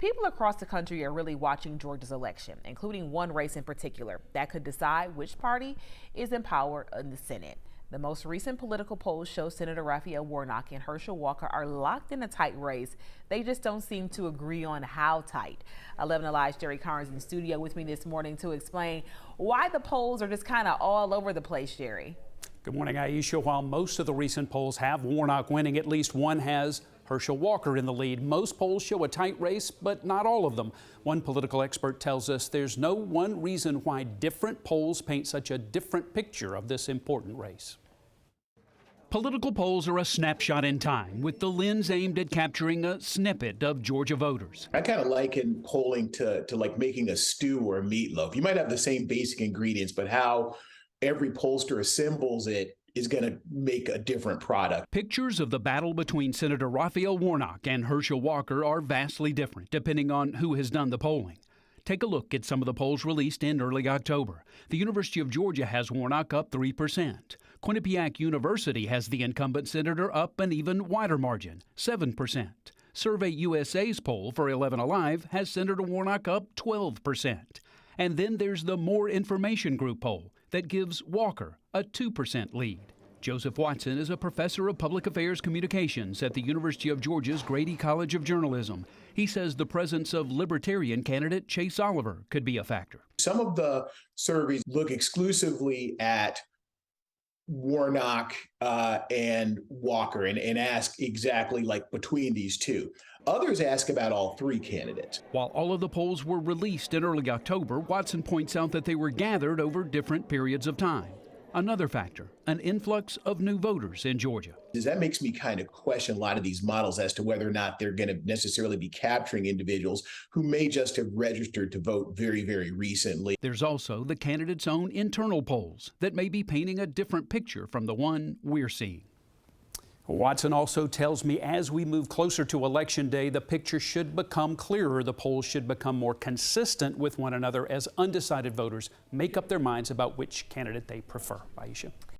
People across the country are really watching Georgia's election, including one race in particular that could decide which party is in power in the Senate. The most recent political polls show Senator Raphael Warnock and Herschel Walker are locked in a tight race. They just don't seem to agree on how tight. 11 Alive's Jerry Carnes in the studio with me this morning to explain why the polls are just kind of all over the place, Jerry. Good morning, Aisha. While most of the recent polls have Warnock winning, at least one has Herschel Walker in the lead. Most polls show a tight race, but not all of them. One political expert tells us there's no one reason why different polls paint such a different picture of this important race. Political polls are a snapshot in time, with the lens aimed at capturing a snippet of Georgia voters. I kind of liken polling to like making a stew or a meatloaf. You might have the same basic ingredients, but how every pollster assembles it is going to make a different product. Pictures of the battle between Senator Raphael Warnock and Herschel Walker are vastly different, depending on who has done the polling. Take a look at some of the polls released in early October. The University of Georgia has Warnock up 3%. Quinnipiac University has the incumbent senator up an even wider margin, 7%. Survey USA's poll for 11 Alive has Senator Warnock up 12%. And then there's the More Information Group poll that gives Walker a 2% lead. Joseph Watson is a professor of public affairs communications at the University of Georgia's Grady College of Journalism. He says the presence of Libertarian candidate Chase Oliver could be a factor. Some of the surveys look exclusively at Warnock and Walker and ask exactly like between these two. Others ask about all three candidates. While all of the polls were released in early October, Watson points out that they were gathered over different periods of time. Another factor, an influx of new voters in Georgia. That makes me kind of question a lot of these models as to whether or not they're going to necessarily be capturing individuals who may just have registered to vote very, very recently. There's also the candidates' own internal polls that may be painting a different picture from the one we're seeing. Watson also tells me as we move closer to Election Day, the picture should become clearer. The polls should become more consistent with one another as undecided voters make up their minds about which candidate they prefer. Aisha.